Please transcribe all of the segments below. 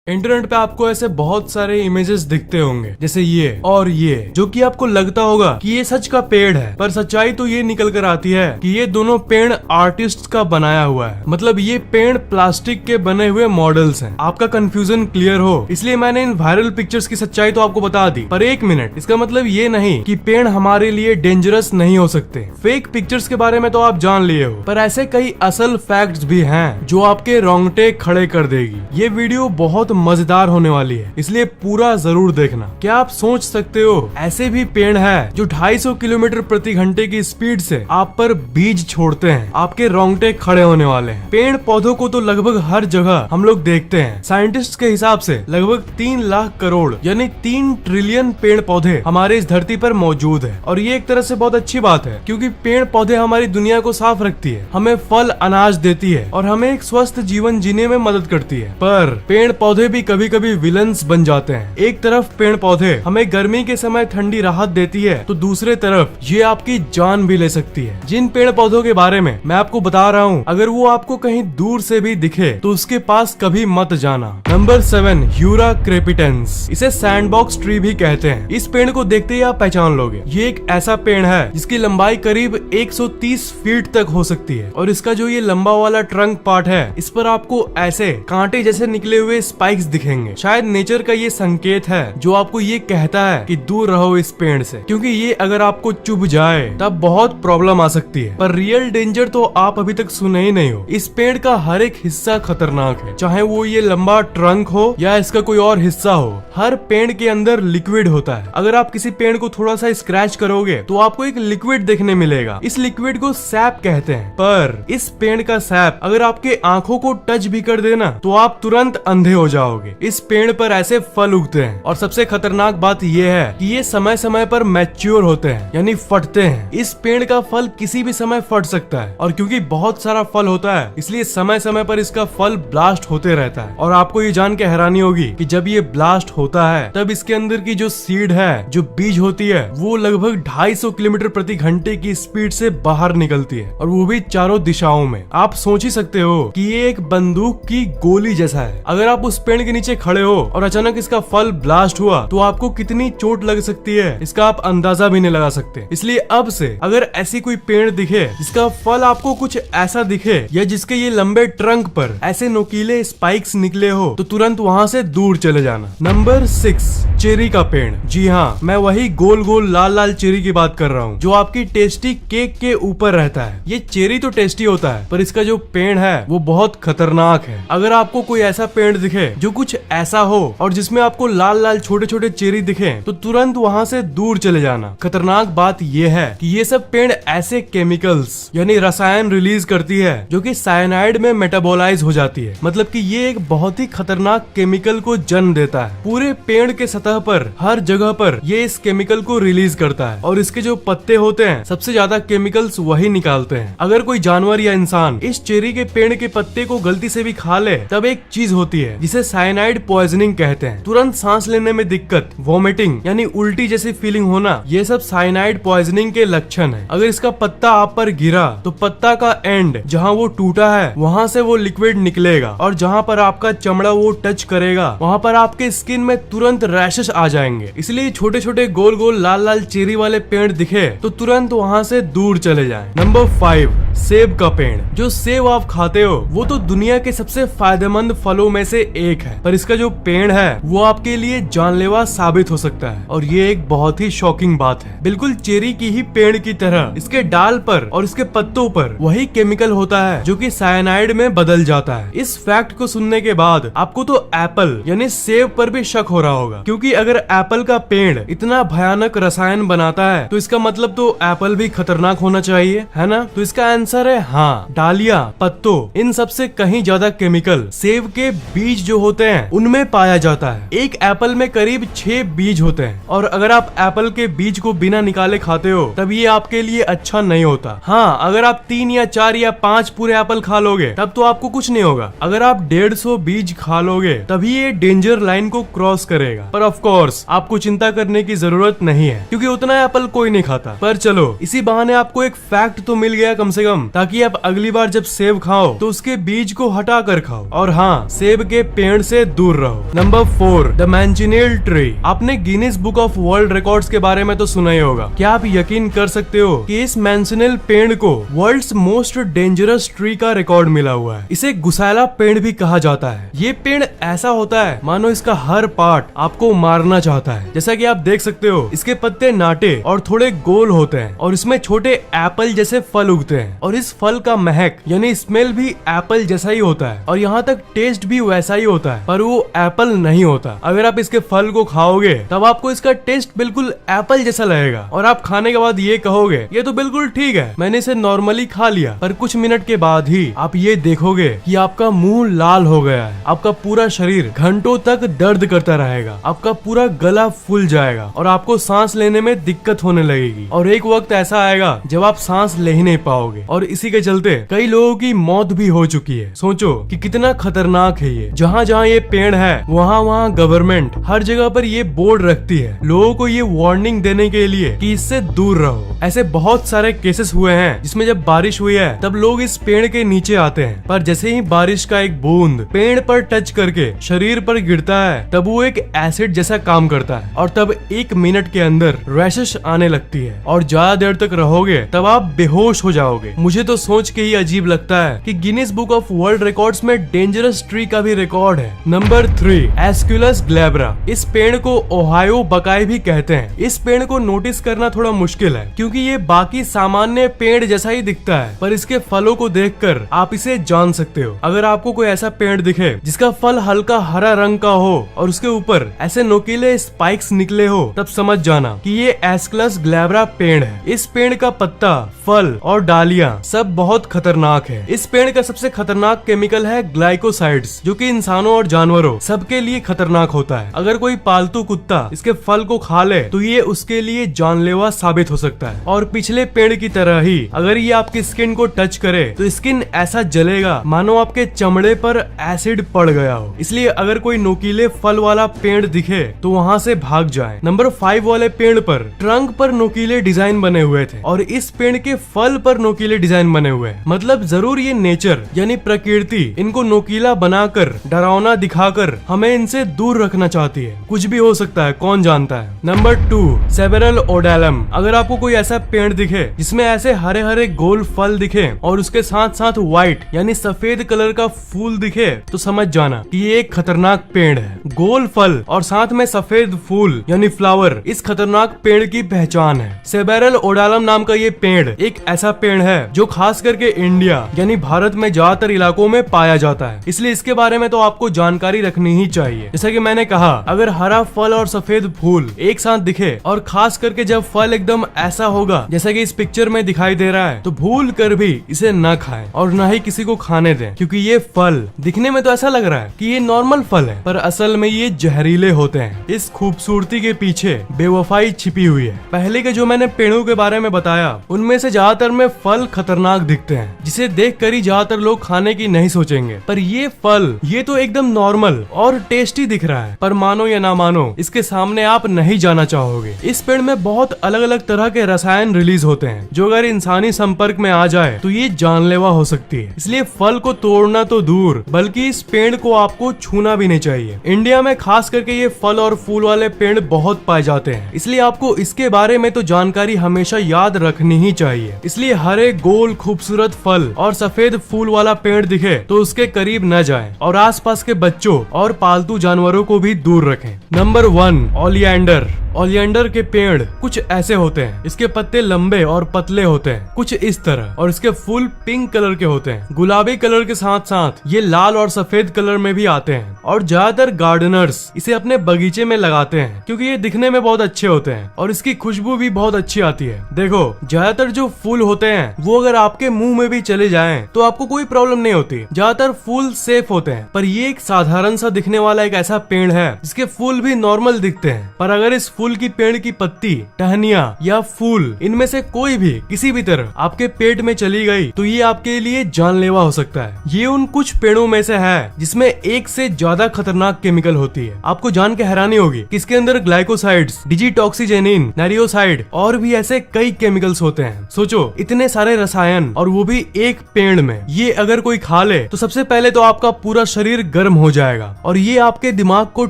Internet पे आपको ऐसे बहुत सारे इमेजेस दिखते होंगे जैसे ये और ये, जो कि आपको लगता होगा कि ये सच का पेड़ है, पर सच्चाई तो ये निकल कर आती है कि ये दोनों पेड़ आर्टिस्ट का बनाया हुआ है। मतलब ये पेड़ प्लास्टिक के बने हुए मॉडल्स हैं। आपका कंफ्यूजन क्लियर हो इसलिए मैंने इन वायरल पिक्चर्स की सच्चाई तो आपको बता दी, पर एक मिनट, इसका मतलब ये नहीं कि पेड़ हमारे लिए डेंजरस नहीं हो सकते। फेक पिक्चर्स के बारे में तो आप जान लिए हो, पर ऐसे कई असल फैक्ट्स भी हैं जो आपके रोंगटे खड़े कर देगी। ये वीडियो बहुत मजेदार होने वाली है, इसलिए पूरा जरूर देखना। क्या आप सोच सकते हो ऐसे भी पेड़ है जो 250 किलोमीटर प्रति घंटे की स्पीड से आप पर बीज छोड़ते हैं? आपके रोंगटे खड़े होने वाले हैं। पेड़ पौधों को तो लगभग हर जगह हम लोग देखते हैं। साइंटिस्ट के हिसाब से लगभग 3 लाख करोड़ यानी 3 ट्रिलियन पेड़ पौधे हमारे इस धरती पर मौजूद है। और ये एक तरह से बहुत अच्छी बात है, क्योंकि पेड़ पौधे हमारी दुनिया को साफ रखती है, हमें फल अनाज देती है और हमें एक स्वस्थ जीवन जीने में मदद करती है। पर पेड़ पौधे भी कभी कभी विलन्स बन जाते हैं। एक तरफ पेड़ पौधे हमें गर्मी के समय ठंडी राहत देती है, तो दूसरे तरफ ये आपकी जान भी ले सकती है। जिन पेड़ पौधों के बारे में मैं आपको बता रहा हूँ, अगर वो आपको कहीं दूर से भी दिखे तो उसके पास कभी मत जाना। नंबर 7, यूरा क्रेपिटेंस। इसे सैंडबॉक्स ट्री भी कहते हैं। इस पेड़ को देखते ही आप पहचान लोगे। ये एक ऐसा पेड़ है जिसकी लंबाई करीब 130 फीट तक हो सकती है, और इसका जो ये लंबा वाला ट्रंक पार्ट है, इस पर आपको ऐसे कांटे जैसे निकले हुए स्पाइक्स दिखेंगे। शायद नेचर का ये संकेत है जो आपको ये कहता है कि दूर रहो इस पेड़ से, क्योंकि ये अगर आपको चुभ जाए तब बहुत प्रॉब्लम आ सकती है। पर रियल डेंजर तो आप अभी तक सुने ही नहीं हो। इस पेड़ का हर एक हिस्सा खतरनाक है, चाहे वो ये लंबा ट्रंक हो या इसका कोई और हिस्सा हो। हर पेड़ के अंदर लिक्विड होता है। अगर आप किसी पेड़ को थोड़ा सा स्क्रैच करोगे तो आपको एक लिक्विड देखने मिलेगा। इस लिक्विड को सैप कहते हैं। पर इस पेड़ का सैप अगर आपके आंखों को टच भी कर देना तो आप तुरंत अंधे हो जाओगे। इस पेड़ पर ऐसे फल उगते हैं, और सबसे खतरनाक बात यह है कि ये समय समय पर मैच्योर होते हैं, यानी फटते हैं। इस पेड़ का फल किसी भी समय फट सकता है, और क्योंकि बहुत सारा फल होता है इसलिए समय समय पर इसका फल ब्लास्ट होते रहता है। और आपको ये जान के हैरानी होगी कि जब ये ब्लास्ट होता है तब इसके अंदर की जो सीड है, जो बीज होती है, वो लगभग 250 किलोमीटर प्रति घंटे की स्पीड से बाहर निकलती है, और वो भी चारों दिशाओं में। आप सोच ही सकते हो कि ये एक बंदूक की गोली जैसा है। अगर आप उस पेड़ के नीचे खड़े हो और अचानक इसका फल ब्लास्ट हुआ तो आपको कितनी चोट लग सकती है इसका आप अंदाजा भी नहीं लगा सकते। इसलिए अब से अगर ऐसी कोई पेड़ दिखे जिसका फल आपको कुछ ऐसा दिखे, या जिसके ये लंबे ट्रंक पर ऐसे नुकीले स्पाइक्स निकले हो, तो तुरंत वहाँ से दूर चले जाना। नंबर 6, चेरी का पेड़। जी हाँ, मैं वही गोल गोल लाल लाल चेरी की बात कर रहा हूँ, जो आपकी टेस्टी केक के ऊपर रहता है। ये चेरी तो टेस्टी होता है, पर इसका जो पेड़ है वो बहुत खतरनाक है। अगर आपको कोई ऐसा पेड़ दिखे जो कुछ ऐसा हो और जिसमें आपको लाल लाल छोटे छोटे चेरी दिखे, तो तुरंत वहाँ से दूर चले जाना। खतरनाक बात यह है कि ये सब पेड़ ऐसे केमिकल्स यानी रसायन रिलीज करती है जो कि साइनाइड में मेटाबोलाइज हो जाती है। मतलब कि ये एक बहुत ही खतरनाक केमिकल को जन्म देता है। पूरे पेड़ के सतह पर हर जगह पर ये इस केमिकल को रिलीज करता है, और इसके जो पत्ते होते हैं सबसे ज्यादा केमिकल्स वही निकालते हैं। अगर कोई जानवर या इंसान इस चेरी के पेड़ के पत्ते को गलती से भी खा ले, तब एक चीज होती है जिसे साइनाइड पॉइजनिंग कहते हैं। तुरंत सांस लेने में दिक्कत, वोमिटिंग यानी उल्टी जैसी फीलिंग होना, ये सब साइनाइड पॉइजनिंग के लक्षण है। अगर इसका पत्ता आप पर गिरा तो पत्ता का एंड जहाँ वो टूटा है वहाँ से वो लिक्विड निकलेगा, और जहाँ पर आपका चमड़ा वो टच करेगा वहाँ पर आपके स्किन में तुरंत रैशेस आ जाएंगे। इसलिए छोटे छोटे गोल गोल लाल लाल चेरी वाले पेड़ दिखे तो तुरंत वहाँ से दूर चले जाएं। नंबर 5, सेब का पेड़। जो सेब आप खाते हो वो तो दुनिया के सबसे फायदेमंद फलों में से एक है, पर इसका जो पेड़ है वो आपके लिए जानलेवा साबित हो सकता है, और ये एक बहुत ही शॉकिंग बात है। बिल्कुल चेरी की ही पेड़ की तरह इसके डाल पर और इसके पत्तों पर वही केमिकल होता है जो कि साइनाइड में बदल जाता है। इस फैक्ट को सुनने के बाद आपको तो एप्पल यानी सेब पर भी शक हो रहा होगा, क्योंकि अगर एप्पल का पेड़ इतना भयानक रसायन बनाता है तो इसका मतलब तो एप्पल भी खतरनाक होना चाहिए, है ना? तो इसका आंसर है हाँ। डालियां, पत्तों, इन सबसे कहीं ज्यादा केमिकल सेब के बीज जो होते हैं उनमें पाया जाता है। एक एप्पल में करीब 6 बीज होते हैं, और अगर आप एप्पल के बीज को बिना निकाले खाते हो तब ये आपके लिए अच्छा नहीं होता। हाँ, अगर आप 3 या 4 या 5 पूरे एप्पल खा लोगे तब तो आपको कुछ नहीं होगा। अगर आप 150 बीज खा लोगे तभी ये डेंजर लाइन को क्रॉस करेगा। पर ऑफ कोर्स आपको चिंता करने की जरूरत नहीं है, क्योंकि उतना एप्पल कोई नहीं खाता। पर चलो, इसी बहाने आपको एक फैक्ट तो मिल गया कम से कम, ताकि आप अगली बार जब सेब खाओ तो उसके बीज को हटा कर खाओ। और हाँ, सेब के पेड़ पेड़ से दूर रहो। Number 4, the manchineel tree. आपने Guinness book of world records के बारे में तो सुना ही होगा। क्या आप यकीन कर सकते हो कि इस मैंचिनेल पेड़ को वर्ल्ड्स मोस्ट डेंजरस ट्री का रिकॉर्ड मिला हुआ है। इसे गुसाला पेड़ भी कहा जाता है। ये पेड़ ऐसा होता है मानो इसका हर पार्ट आपको मारना चाहता है। जैसा कि आप देख सकते हो, इसके पत्ते नाटे और थोड़े गोल होते हैं और इसमें छोटे एप्पल जैसे फल उगते हैं और इस फल का महक यानी स्मेल भी एप्पल जैसा ही होता है और यहाँ तक टेस्ट भी वैसा ही होता है, पर वो एप्पल नहीं होता। अगर आप इसके फल को खाओगे तब आपको इसका टेस्ट बिल्कुल एप्पल जैसा लगेगा और आप खाने के बाद ये कहोगे ये तो बिल्कुल ठीक है, मैंने इसे नॉर्मली खा लिया। पर कुछ मिनट के बाद ही आप ये देखोगे कि आपका मुंह लाल हो गया है, आपका पूरा शरीर घंटों तक दर्द करता रहेगा, आपका पूरा गला फूल जाएगा और आपको सांस लेने में दिक्कत होने लगेगी और एक वक्त ऐसा आएगा जब आप सांस ले ही नहीं पाओगे और इसी के चलते कई लोगों की मौत भी हो चुकी है। सोचो कि कितना खतरनाक है ये। जहाँ जहाँ ये पेड़ है वहाँ गवर्नमेंट हर जगह पर ये बोर्ड रखती है लोगों को ये वार्निंग देने के लिए कि इससे दूर रहो। ऐसे बहुत सारे केसेस हुए हैं जिसमें जब बारिश हुई है तब लोग इस पेड़ के नीचे आते हैं, पर जैसे ही बारिश का एक बूंद पेड़ पर टच करके शरीर पर गिरता है तब वो एक एसिड जैसा काम करता है और तब 1 मिनट के अंदर रैशेस आने लगती है और ज्यादा देर तक रहोगे तब आप बेहोश हो जाओगे। मुझे तो सोच के ही अजीब लगता है कि Guinness book of world records में डेंजरस ट्री का भी रिकॉर्ड है। Number 3, Aesculus glabra. इस पेड़ को ओहायो बकाई भी कहते हैं। इस पेड़ को नोटिस करना थोड़ा मुश्किल है क्योंकि ये बाकी सामान्य पेड़ जैसा ही दिखता है, पर इसके फलों को देखकर आप इसे जान सकते हो। अगर आपको कोई ऐसा पेड़ दिखे जिसका फल हल्का हरा रंग का हो और उसके ऊपर ऐसे नुकीले स्पाइक्स निकले हो तब समझ जाना कि ये एस्कुलस ग्लैब्रा पेड़ है। इस पेड़ का पत्ता, फल और डालियां सब बहुत खतरनाक है। इस पेड़ का सबसे खतरनाक केमिकल है ग्लाइकोसाइड्स, जो कि इंसानों और जानवरों सबके लिए खतरनाक होता है। अगर कोई पालतू कुत्ता इसके फल को खा ले तो ये उसके लिए जानलेवा साबित हो सकता है। और पिछले पेड़ की तरह ही अगर ये आपकी स्किन को टच करे तो स्किन ऐसा जलेगा मानो आपके चमड़े पर एसिड पड़ गया हो। इसलिए अगर कोई नुकीले फल वाला पेड़ दिखे तो वहाँ से भाग जाए। नंबर 5 वाले पेड़ पर ट्रंक पर नुकीले डिजाइन बने हुए थे और इस पेड़ के फल पर नुकीले डिजाइन बने हुए हैं। मतलब जरूर ये नेचर यानी प्रकृति इनको नुकीला बनाकर डरावना दिखाकर हमें इनसे दूर रखना चाहती है। कुछ भी हो सकता है, कौन जानता है। नंबर 2, सेबेरल ओडेलम। अगर आपको कोई ऐसा पेड़ दिखे जिसमें ऐसे हरे हरे गोल फल दिखे और उसके साथ साथ व्हाइट यानी सफेद कलर का फूल दिखे तो समझ जाना कि ये एक खतरनाक पेड़ है। गोल फल और साथ में सफेद फूल यानी फ्लावर इस खतरनाक पेड़ की पहचान है। सेबेरल ओडेलम नाम का ये पेड़ एक ऐसा पेड़ है जो खास करके इंडिया यानी भारत में ज्यादातर इलाकों में पाया जाता है, इसलिए इसके बारे में तो आपको जानकारी रखनी ही चाहिए। जैसा कि मैंने कहा, अगर हरा फल और सफेद फूल एक साथ दिखे और खास करके जब फल एकदम ऐसा होगा जैसा कि इस पिक्चर में दिखाई दे रहा है तो भूल कर भी इसे न खाएं और न ही किसी को खाने दें, क्योंकि ये फल दिखने में तो ऐसा लग रहा है कि ये नॉर्मल फल है पर असल में ये जहरीले होते हैं। इस खूबसूरती के पीछे बेवफाई छिपी हुई है। पहले के जो मैंने पेड़ों के बारे में बताया उनमें से ज्यादातर में फल खतरनाक दिखते हैं जिसे देख कर ही ज्यादातर लोग खाने की नहीं सोचेंगे, पर ये फल ये तो एकदम नॉर्मल और टेस्टी दिख रहा है, पर मानो या ना मानो इसके सामने आप नहीं जाना चाहोगे। इस पेड़ में बहुत अलग अलग तरह के रसायन रिलीज होते हैं जो अगर इंसानी संपर्क में आ जाए तो ये जानलेवा हो सकती है। इसलिए फल को तोड़ना तो दूर बल्कि इस पेड़ को आपको छूना भी नहीं चाहिए। इंडिया में खास करके ये फल और फूल वाले पेड़ बहुत पाए जाते हैं, इसलिए आपको इसके बारे में तो जानकारी हमेशा याद रखनी ही चाहिए। इसलिए हरे गोल खूबसूरत फल और सफेद फूल वाला पेड़ दिखे तो उसके करीब न जाएं और आसपास के बच्चों और पालतू जानवरों को भी दूर रखें। Number 1, oleander. ओलियंडर के पेड़ कुछ ऐसे होते हैं। इसके पत्ते लंबे और पतले होते हैं कुछ इस तरह और इसके फूल पिंक कलर के होते हैं। गुलाबी कलर के साथ साथ ये लाल और सफेद कलर में भी आते हैं और ज्यादातर गार्डनर्स इसे अपने बगीचे में लगाते हैं क्योंकि ये दिखने में बहुत अच्छे होते हैं और इसकी खुशबू भी बहुत अच्छी आती है। देखो, ज्यादातर जो फूल होते हैं वो अगर आपके मुंह में भी चले जाएं तो आपको कोई प्रॉब्लम नहीं होती। ज्यादातर फूल सेफ होते हैं, पर ये एक साधारण सा दिखने वाला एक ऐसा पेड़ है जिसके फूल भी नॉर्मल दिखते हैं, पर अगर इस फूल की पेड़ की पत्ती, टहनियाँ या फूल, इनमें से कोई भी किसी भी तरह आपके पेट में चली गई तो ये आपके लिए जानलेवा हो सकता है। ये उन कुछ पेड़ों में से है जिसमें एक से ज्यादा खतरनाक केमिकल होती है। आपको जान के हैरानी होगी कि इसके अंदर ग्लाइकोसाइड्स, डिजिटॉक्सिजेनिन, नारियोसाइड और भी ऐसे कई केमिकल्स होते हैं। सोचो, इतने सारे रसायन और वो भी एक पेड़ में। ये अगर कोई खा ले तो सबसे पहले तो आपका पूरा शरीर गर्म हो जाएगा और ये आपके दिमाग को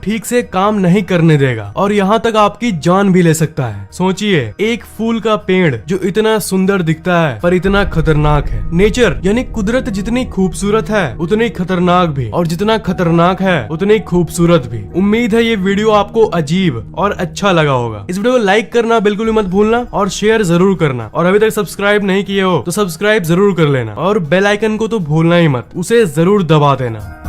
ठीक से काम नहीं करने देगा और यहाँ तक आपकी जान भी ले सकता है। सोचिए, एक फूल का पेड़ जो इतना सुंदर दिखता है पर इतना खतरनाक है। नेचर यानी कुदरत जितनी खूबसूरत है उतनी खतरनाक भी, और जितना खतरनाक है उतनी खूबसूरत भी। उम्मीद है ये वीडियो आपको अजीब और अच्छा लगा होगा। इस वीडियो को लाइक करना बिल्कुल भी मत भूलना और शेयर जरूर करना, और अभी तक सब्सक्राइब नहीं किए हो तो सब्सक्राइब जरूर कर लेना और बेल आइकन को तो भूलना ही मत, उसे जरूर दबा देना।